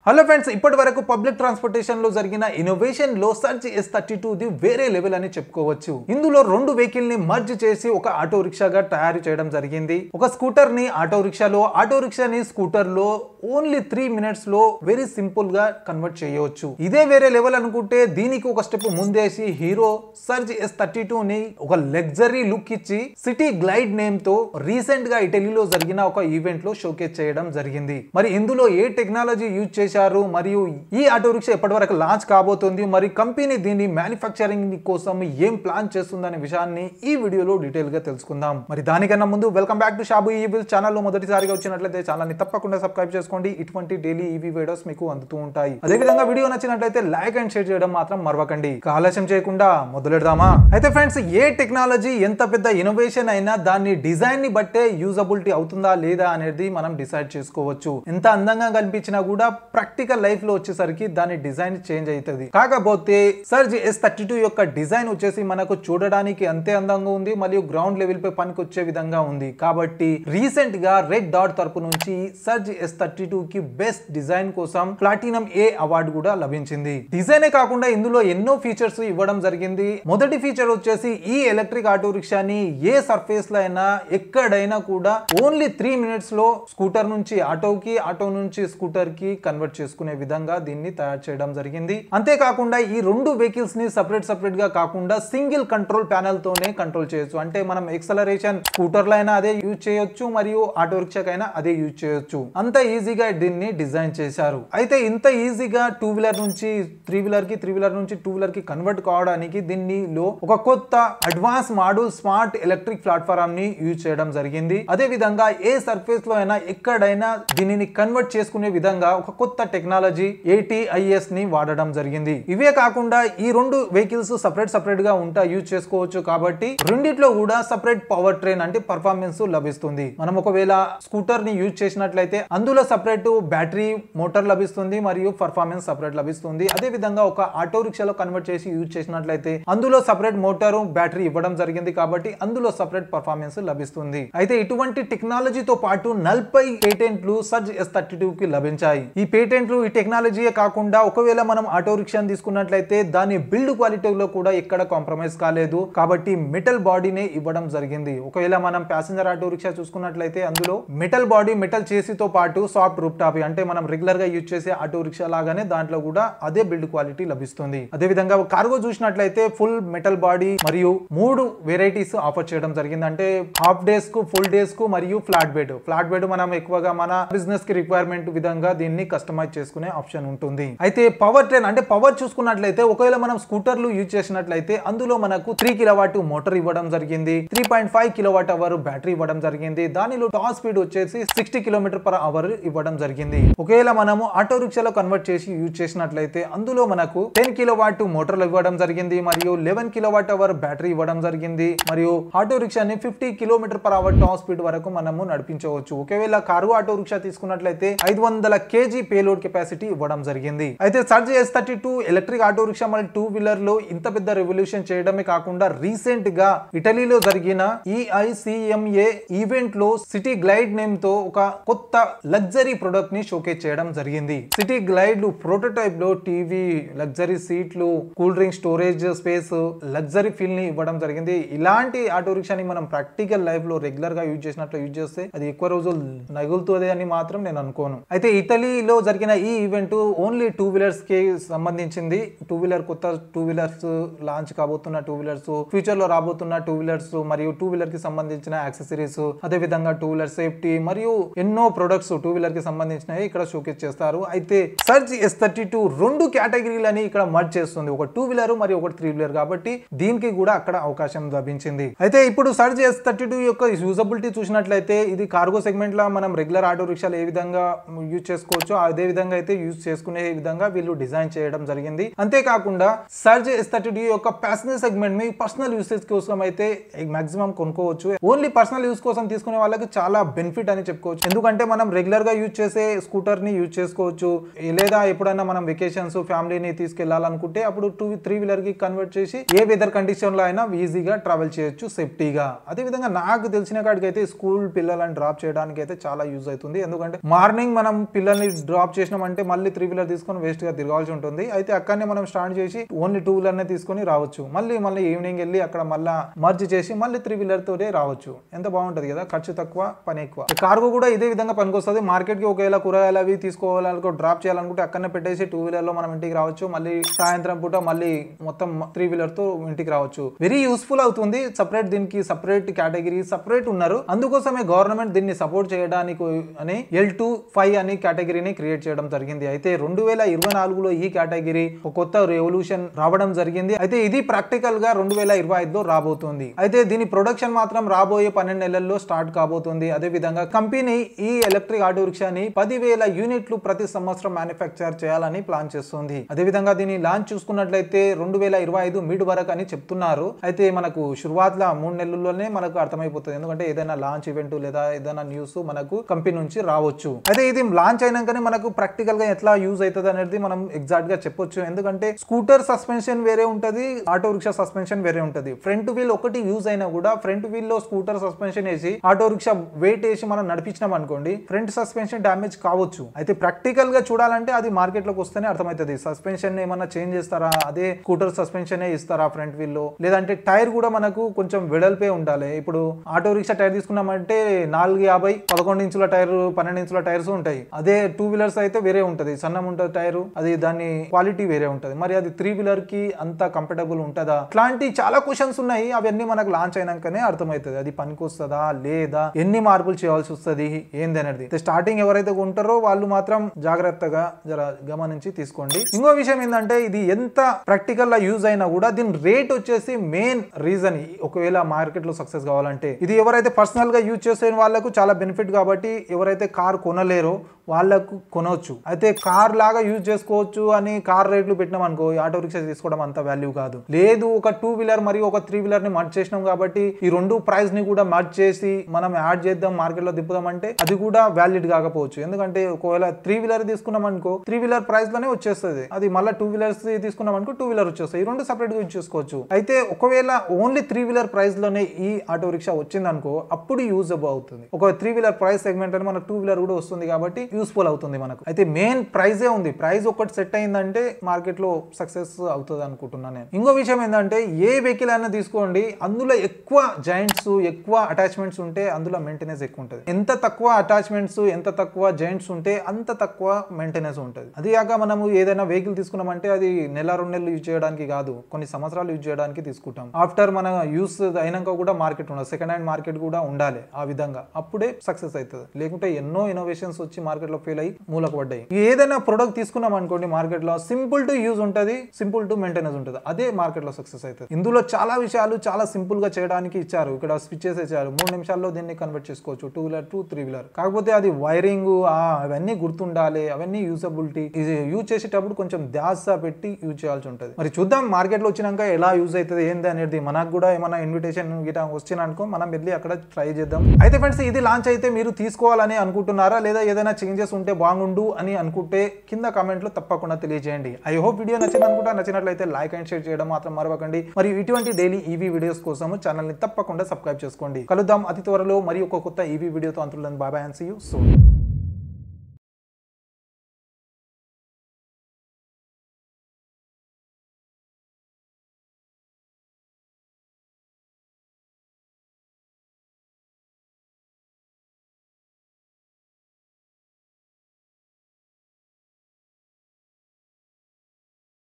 Hello friends, ఇప్పటి వరకు public transportation లో జరిగిన ఇన్నోవేషన్ లో సర్జ్ S32 ది వేరే లెవెల్ అని చెప్పుకోవచ్చు. ఇందులో రెండు వెహికల్ ని మర్జ్ చేసి ఒక ఆటో రిక్షాగా తయారు చేయడం జరిగింది. ఒక స్కూటర్ ని ఆటో రిక్షాలో, ఆటో రిక్షాని స్కూటర్ లో ఓన్లీ 3 minutes లో వెరీ సింపుల్ గా కన్వర్ట్ చేయవచ్చు. ఇదే వేరే లెవెల్ అనుకుంటే దీనికి ఒక స్టెప్ ముందేసి హీరో సర్జ్ S32 ని ఒక లగ్జరీ లుక్ ఇచ్చి సిటీ గ్లైడ్ నేమ్ తో రీసెంట్ గా ఇటలీలో జరిగిన ఒక ఈవెంట్ లో షోకేస్ చేయడం జరిగింది. మరి ఇందులో ఏ టెక్నాలజీ యూజ్ చేశారు మరియు ఈ ఆటో రిక్షా ఎప్పటి వరకు లాంచ్ కాబోతుంది, మరి కంపెనీ దీన్ని మ్యానుఫ్యాక్చరింగ్ కోసం ఏం ప్లాన్ చేస్తుందనే విషయాన్ని ఈ వీడియోలో డీటెయిల్ గా తెలుసుకుందాం. మరి దానికన్నా ముందు welcome back to Shabu EV channel లో మొదటిసారిగా వచ్చినట్లయితే ఛానల్ ని తప్పకుండా సబ్స్క్రైబ్ చేసుకోండి. ఇటువంటి డైలీ ఈవీ వీడియోస్ మీకు అందుతూ ఉంటాయి. అదే విధంగా వీడియో నచ్చినట్లయితే లైక్ అండ్ షేర్ చేయడం మాత్రం మరవకండి. ఆలస్యం చేయకుండా మొదలెడదామా? అయితే ఫ్రెండ్స్, ఏ టెక్నాలజీ ఎంత పెద్ద ఇన్నోవేషన్ అయినా దాన్ని డిజైన్ ని బట్టే యూజబిలిటీ అవుతుందా లేదా అనేది మనం డిసైడ్ చేసుకోవచ్చు. ఎంత అందంగా కనిపించినా కూడా ప్రాక్టికల్ లైఫ్ లో వచ్చేసరికి దాని డిజైన్ చేంజ్ అవుతుంది. కాకపోతే సర్జ్ S32 యొక్క డిజైన్ వచ్చేసి మనకు చూడడానికి అంతే అందంగా ఉంది మరియు గ్రౌండ్ లెవెల్ పై పనికి వచ్చే విధంగా ఉంది. కాబట్టి రీసెంట్ గా రెడ్ డాట్ తరపు నుంచి సర్జ్ S32 కి బెస్ట్ డిజైన్ కోసం ప్లాటినం ఏ అవార్డు కూడా లభించింది. డిజైనే కాకుండా ఇందులో ఎన్నో ఫీచర్స్ ఇవ్వడం జరిగింది. మొదటి ఫీచర్ వచ్చేసి ఈ ఎలక్ట్రిక్ ఆటో రిక్షాని ఏ సర్ఫేస్ లో అయినా ఎక్కడైనా కూడా ఓన్లీ 3 minutes లో స్కూటర్ నుంచి ఆటోకి, ఆటో నుంచి స్కూటర్ కి కన్వర్ట్ చేసుకునే విధంగా దీన్ని తయారు చేయడం జరిగింది. అంతేకాకుండా ఈ రెండు వెహికల్స్ ని సపరేట్ గా కాకుండా సింగిల్ కంట్రోల్ ప్యానెల్ తోనే కంట్రోల్ చేయొచ్చు. అంటే మనం ఎక్సలరేషన్ స్కూటర్ లో అయినా అదే యూజ్ చేయొచ్చు మరియు ఆటో రిక్షాకైనా అదే యూజ్ చేయొచ్చు. అంత ఈజీగా దీన్ని డిజైన్ చేశారు. అయితే ఇంత ఈజీగా 2 వీలర్ నుంచి 3 వీలర్ కి, 3 వీలర్ నుంచి 2 వీలర్ కి కన్వర్ట్ కావడానికి దీనిలో ఒక కొత్త advance model smart electric platform ని యూజ్ చేయడం జరిగింది. అదే విధంగా ఏ సర్ఫేస్ లో అయినా ఎక్కడైనా దీనిని కన్వర్ట్ చేసుకునే విధంగా ఒక కొత్త టెక్నాలజీ ATIS ని వాడడం జరిగింది. ఇవే కాకుండా ఈ రెండు వెహికల్స్ సపరేట్ గా ఉంటా యూజ్ చేసుకోవచ్చు. కాబట్టి రెండిట్లో కూడా సపరేట్ పవర్ ట్రైన్ అంటే పర్ఫార్మెన్స్ లభిస్తుంది. మనం ఒకవేళ స్కూటర్ ని యూజ్ చేసినట్లయితే అందులో సపరేట్ బ్యాటరీ మోటార్ లభిస్తుంది మరియు పర్ఫార్మెన్స్ సపరేట్ లభిస్తుంది. అదే విధంగా ఒక ఆటో రిక్షాలో కన్వర్ట్ చేసి యూజ్ చేసినట్లయితే అందులో సపరేట్ మోటారు, బ్యాటరీ ఇవ్వడం జరిగింది. కాబట్టి అందులో సపరేట్ పర్ఫార్మెన్స్ లభిస్తుంది. అయితే ఇటువంటి టెక్నాలజీతో పాటు 40 పేటెంట్లు సర్జ్ S32 కి లభించాయి. ఈ పేటెంట్లు, ఈ టెక్నాలజీయే కాకుండా ఒకవేళ మనం ఆటో రిక్షాని తీసుకున్నట్లయితే దాని బిల్డ్ క్వాలిటీలో కూడా ఎక్కడ కాంప్రమైజ్ కాలేదు. కాబట్టి మెటల్ బాడీనే ఇవ్వడం జరిగింది. ఒకవేళ మనం ప్యాసింజర్ ఆటో రిక్షా చూసుకున్నట్లయితే అందులో మెటల్ బాడీ, మెటల్ చేసితో పాటు సాఫ్ట్ రూప్ టాప్ అంటే మనం రెగ్యులర్ గా యూజ్ చేసే ఆటో రిక్షా లాగానే దాంట్లో కూడా అదే బిల్డ్ క్వాలిటీ లభిస్తుంది. అదే విధంగా కార్గో చూసినట్లయితే ఫుల్ మెటల్ బాడీ మరియు 3 వెరైటీస్ ఆఫర్ చేయడం జరిగింది. అంటే హాఫ్ డేస్ కు, ఫుల్ డేస్ కు మరియు ఫ్లాట్ బెడ్ మనం ఎక్కువగా మన బిజినెస్ కి రిక్వైర్మెంట్ విధంగా దీన్ని కస్టమైజ్ చేసుకునే ఆప్షన్ ఉంటుంది. అయితే పవర్ ట్రైన్ అంటే పవర్ చూసుకున్నట్లయితే ఒకవేళ మనం స్కూటర్లు యూజ్ చేసినట్లయితే అందులో మనకు 3 kW మోటార్ ఇవ్వడం జరిగింది, 3.5 kWh బ్యాటరీ ఇవ్వడం జరిగింది. దానిలో టాప్ స్పీడ్ వచ్చేసి 60 km/h ఇవ్వడం జరిగింది. ఒకవేళ మనము ఆటో రిక్షాలో కన్వర్ట్ చేసి యూజ్ చేసినట్లయితే అందులో మనకు 10 kW మోటార్లు ఇవ్వడం జరిగింది మరియు 11 kWh బ్యాటరీ ఇవ్వడం జరిగింది. మరియు ఆటో రిక్షాని 50 km/h టాప్ స్పీడ్ వరకు మనము నడిపించవచ్చు. ఒకవేళ కార్గో ఆటో రిక్షా తీసుకున్నట్లయితే 500 kg పేలోడ్ కెపాసిటీ ఇవ్వడం జరిగింది. అయితే surge S32 electric auto rickshaw మరియు 2 వీలర్ లో ఇంత పెద్ద రెవల్యూషన్ చేయడమే కాకుండా రీసెంట్ గా ఇటలీలో జరిగిన EICMA ఈవెంట్ లో సిటీ గ్లైడ్ నేమ్ తో ఒక కొత్త లగ్జరీ ప్రొడక్ట్ ని షోకేస్ చేయడం జరిగింది. సిటీ గ్లైడ్ ప్రోటోటైప్ లో టీవీ, లగ్జరీ సీట్లు, cool drink storage space, luxury feel ని ఇవ్వడం జరిగింది. ఇలాంటి ఆటో రిక్షాని మనం ప్రాక్టికల్ లైఫ్ లో రెగ్యులర్ గా యూజ్ చేసినట్లు యూజ్ చేస్తే అది ఎక్కువ రోజులు నగులుతుంది అని మాత్రం నేను అనుకోను. అయితే ఇటలీలో జరిగిన ఈ ఈవెంట్ ఓన్లీ 2 వీలర్స్ కి సంబంధించింది. 2 వీలర్ కొత్త 2 వీలర్స్ లాంచ్ కాబోతున్న 2 వీలర్స్, ఫ్యూచర్ లో రాబోతున్న 2 వీలర్స్ మరియు 2 వీలర్ కి సంబంధించిన యాక్సెసరీస్, అదే విధంగా 2 వీలర్ సేఫ్టీ మరియు ఎన్నో ప్రొడక్ట్స్ 2 వీలర్ కి సంబంధించినవి ఇక్కడ షోకేస్ చేస్తారు. అయితే సర్జ్ S32 రెండు కేటగిరీలని ఇక్కడ మర్జ్ చేస్తుంది, ఒక 2 వీలర్ మరియు ఒక 3 వీలర్. కాబట్టి దీనికి కూడా అక్కడ అవకాశం లభించింది. అయితే ఇప్పుడు సర్జ్ S32 యొక్క యూజబిలిటీ చూసినట్లయితే ఇది కార్గో సెగ్మెంట్ లా మనం రెగ్యులర్ ఆటో రిక్షాలు ఏ విధంగా యూజ్ చేసుకోవచ్చు అదే విధంగా అయితే యూజ్ చేసుకునే విధంగా వీళ్ళు డిజైన్ చేయడం జరిగింది. అంతేకాకుండా సర్జ్ S32 యొక్క ప్యాసింజర్ సెగ్మెంట్ మీ పర్సనల్ యూసేజ్ కోసం అయితే మాక్సిమం కొనుక్కోవచ్చు. ఓన్లీ పర్సనల్ యూజ్ కోసం తీసుకునే వాళ్ళకి చాలా బెనిఫిట్ అని చెప్పుకోవచ్చు. ఎందుకంటే మనం రెగ్యులర్ గా యూజ్ చేసే స్కూటర్ ని యూజ్ చేసుకోవచ్చు, లేదా ఎప్పుడైనా మనం వెకేషన్స్ ఫ్యామిలీని తీసుకెళ్లాలనుకుంటే అప్పుడు 2-3 వీలర్ కి కన్వర్ట్ చేసి ఏ వెదర్ కండిషన్ లో అయినా ఈజీగా ట్రావెల్ చేయొచ్చు సేఫ్టీగా. అదే విధంగా నాకు తెలిసిన కాడికి అయితే స్కూల్ పిల్లలని డ్రాప్ చేయడానికి అయితే చాలా యూజ్ అవుతుంది. ఎందుకంటే మార్నింగ్ మనం పిల్లల్ని డ్రాప్ చేసినామంటే మళ్ళీ 3 వీలర్ తీసుకొని వేస్ట్ గా తిరగాల్సి ఉంటుంది. అయితే అక్కడనే మనం స్టార్ట్ చేసి ఓన్లీ 2 వీలర్ నే తీసుకొని రావచ్చు. మళ్ళీ ఈవినింగ్ వెళ్ళి అక్కడ మళ్ళీ మర్జ్ చేసి మళ్ళీ 3 వీలర్ తోనే రావచ్చు. ఎంత బాగుంటది కదా, ఖర్చు తక్కువ పని ఎక్కువ. కార్గో కూడా ఇదే విధంగా పనికొస్తుంది. మార్కెట్ కి ఒకవేళ కూరగాయలు అవి తీసుకోవాలనుకో డ్రాప్ చేయాలనుకుంటే అక్కడనే పెట్టేసి 2 వీలర్ లో మనం ఇంటికి రావచ్చు. మళ్ళీ సాయంత్రం పూట మళ్ళీ మొత్తం 3 వీలర్ తో ఇంటికి రావచ్చు. వెరీ యూస్ఫుల్ అవుతుంది. సపరేట్ దీనికి సపరేట్ కేటగిరీ సపరేట్ ఉన్నారు. అందుకోసమే గవర్నమెంట్ దీన్ని సపోర్ట్ చేయడానికి అని L25 అని కేటగిరీని క్రియేట్ చేయడం జరిగింది. అయితే 2024లో ఈ కేటగిరీ ఒక కొత్త రెవల్యూషన్ రావడం జరిగింది. అయితే ఇది ప్రాక్టికల్ గా 2025లో రాబోతుంది. అయితే దీని ప్రొడక్షన్ మాత్రం రాబోయే 12 నెలల్లో స్టార్ట్ కాబోతుంది. అదే విధంగా కంపెనీ ఈ ఎలక్ట్రిక్ ఆటో రిక్షాని 10,000 యూనిట్లు ప్రతి సంవత్సరం మ్యానుఫ్యాక్చర్ చేయాలని ప్లాన్ చేస్తుంది. అదే విధంగా దీని లాంచ్ చూసుకున్నట్లయితే 2025 మిడ్ వరకు అని చెప్తున్నారు. అయితే మనకు శురువాత్లో 3 నెలల్లోనే మనకు అర్థమైపోతుంది. ఎందుకంటే ఏదైనా లాంచ్ ఈవెంట్ లేదా ఏదైనా న్యూస్ మనకు కంపెనీ నుంచి రావచ్చు. అయితే ఇది లాంచ్ అయినాకనే మనకు ప్రాక్టికల్ గా ఎట్లా యూజ్ అవుతుంది అనేది మనం ఎగ్జాక్ట్ గా చెప్పొచ్చు. ఎందుకంటే స్కూటర్ సస్పెన్షన్ వేరే ఉంటది, ఆటో రిక్షా సస్పెన్షన్ వేరే ఉంటది. ఫ్రంట్ వీల్ ఒకటి యూజ్ అయినా కూడా ఫ్రంట్ వీల్ లో స్కూటర్ సస్పెన్షన్ వేసి ఆటో రిక్షా వెయిట్ వేసి మనం నడిపించినాం అనుకోండి, ఫ్రంట్ సస్పెన్షన్ డ్యామేజ్ కావచ్చు. అయితే ప్రాక్టికల్ గా చూడాలంటే అది మార్కెట్ లోకి వస్తేనే అర్థమవుతుంది. సస్పెన్షన్ ఏమన్నా చేంజ్ చేస్తారా, అదే స్కూటర్ సస్పెన్షన్ ఇస్తారా ఫ్రంట్ వీల్ లో, లేదంటే టైర్ కూడా మనకు కొంచెం వెడల్పే ఉండాలి. ఇప్పుడు ఆటో రిక్షా టైర్ తీసుకున్నామంటే 450 11 ఇంచుల టైర్ 12 ఇంచుల టైర్స్ ఉంటాయి. అదే 2 వీలర్స్ అయితే వేరే ఉంటది, సన్నం ఉంటుంది టైర్, అది దాని క్వాలిటీ వేరే ఉంటది. మరి అది 3 వీలర్ కి అంత కంఫర్టబుల్ ఉంటుందా, ఇట్లాంటి చాలా క్వశ్చన్స్ ఉన్నాయి. అవన్నీ మనకు లాంచ్ అయినాకనే అర్థమవుతుంది. అది పనికొస్తుందా లేదా, ఎన్ని మార్పులు చేయాల్సి వస్తుంది ఏంది అనేది. స్టార్టింగ్ ఎవరైతే కొంటారో వాళ్ళు మాత్రం జాగ్రత్తగా జర గమనించి తీసుకోండి. ఇంకో విషయం ఏంటంటే ఇది ఎంత ప్రాక్టికల్ గా యూజ్ అయినా కూడా దీని రేట్ వచ్చేసి మెయిన్ రీజన్. ఒకవేళ మార్కెట్ లో సక్సెస్ కావాలంటే ఇది ఎవరైతే పర్సనల్ గా యూజ్ చేసే వాళ్ళకు చాలా బెనిఫిట్ కాబట్టి ఎవరైతే కార్ కొనలేరో వాళ్ళకు కొనవచ్చు. అయితే కార్ లాగా యూజ్ చేసుకోవచ్చు అని కార్ రేట్లు పెట్టినాం అనుకో, ఆటో రిక్షా తీసుకోవడం అంత వాల్యూ కాదు. లేదు ఒక 2 వీలర్ మరియు ఒక 3 వీలర్ ని మర్జ్ చేసినాం కాబట్టి ఈ రెండు ప్రైస్ ని కూడా మర్జ్ చేసి మనం యాడ్ చేద్దాం మార్కెట్ లో దింపుదాం అంటే అది కూడా వ్యాలిడ్ కాకపోవచ్చు. ఎందుకంటే ఒకవేళ 3 వీలర్ తీసుకున్నాం అనుకో 3 వీలర్ ప్రైస్ లోనే వచ్చేస్తుంది. అది మళ్ళీ 2 వీలర్స్ తీసుకున్నాం అనుకో 2 వీలర్ వచ్చేస్తాయి. ఈ రెండు సపరేట్ గా యూజ్ చేసుకోవచ్చు. అయితే ఒకవేళ ఓన్లీ 3 వీలర్ ప్రైస్ లోనే ఈ ఆటో రిక్షా వచ్చింది అనుకో అప్పుడు యూజబుల్ అవుతుంది. ఒక 3 వీలర్ ప్రైస్ సెగ్మెంట్ అని మనకు 2 వీలర్ కూడా వస్తుంది కాబట్టి యూస్ఫుల్ అవుతుంది మనకు. అయితే మెయిన్ ప్రైజే ఉంది. ప్రైస్ ఒకటి సెట్ అయిందంటే మార్కెట్ లో సక్సెస్ అవుతుంది అనుకుంటున్నాను నేను. ఇంకో విషయం ఏంటంటే ఏ వెహికల్ అయినా తీసుకోండి, అందులో ఎక్కువ జాయింట్స్ ఎక్కువ అటాచ్మెంట్స్ ఉంటే అందులో మెయింటెనెన్స్ ఎక్కువ ఉంటుంది. ఎంత తక్కువ అటాచ్మెంట్స్ ఎంత తక్కువ జాయింట్స్ ఉంటే అంత తక్కువ మెయింటెనెన్స్ ఉంటుంది. అది కాక మనము ఏదైనా వెహికల్ తీసుకున్నామంటే అది నెల 2 నెలలు యూజ్ చేయడానికి కాదు, కొన్ని సంవత్సరాలు యూజ్ చేయడానికి తీసుకుంటాం. ఆఫ్టర్ మన యూస్ అయినాక కూడా మార్కెట్ ఉండదు, సెకండ్ హ్యాండ్ మార్కెట్ కూడా ఉండాలి. ఆ విధంగా అప్పుడే సక్సెస్ అవుతుంది. లేకుంటే ఎన్నో ఇన్నోవేషన్స్ వచ్చి మార్కెట్ లో ఫెయిల్ అయ్యి మూలకు పడ్డాయి. ఏదైనా ప్రొడక్ట్ తీసుకున్నాం అనుకోండి మార్కెట్ లో సింపుల్ టు యూజ్ ఉంటుంది, సింపుల్ టు మెయింటెనెన్స్ ఉంటుంది. అదే మార్కెట్ లో సక్సెస్ అవుతుంది. ఇందులో చాలా విషయాలు చాలా సింపుల్ గా చేయడానికి ఇచ్చారు. ఇక్కడ స్విచెస్ ఇచ్చారు, 3 నిమిషాల్లో దీన్ని కన్వర్ట్ చేసుకోవచ్చు 2 వీలర్ టు 3 వీలర్. కాకపోతే అది వైరింగ్ అవన్నీ గుర్తుండాలి, అవన్నీ యూజబిలిటీ యూజ్ చేసేటప్పుడు కొంచెం ధ్యాస పెట్టి యూజ్ చేయాల్సి ఉంటుంది. మరి చూద్దాం మార్కెట్ లో వచ్చినాక ఎలా యూజ్ అవుతుంది ఏంది అనేది. మనకు కూడా ఏమైనా ఇన్విటేషన్ గిటా వచ్చిన అనుకో మనం వెళ్ళి అక్కడ ట్రై చేద్దాం. అయితే ఫ్రెండ్స్ ఇది లాంచ్ అయితే మీరు తీసుకోవాలని అనుకుంటున్నారా లేదా ఏదైనా చేంజెస్ ఉంటే బాగుండు అని అనుకుంటే కింద కామెంట్ లో తప్పకుండా తెలియజేయండి. ఐ హోప్ వీడియో నచ్చింది అనుకుంటా. నచ్చినట్లయితే లైక్ అండ్ షేర్ చేయడం మాత్రం మరవకండి. మరియు ఇటువంటి డైలీ ఈవీ వీడియోస్ కోసం ఛానల్ ని తప్పకుండా సబ్స్క్రైబ్ చేసుకోండి. కలుద్దాం అతి త్వరలో మరి ఒక కొత్త ఈవీ వీడియోతో. అంతులను bye bye and see you soon.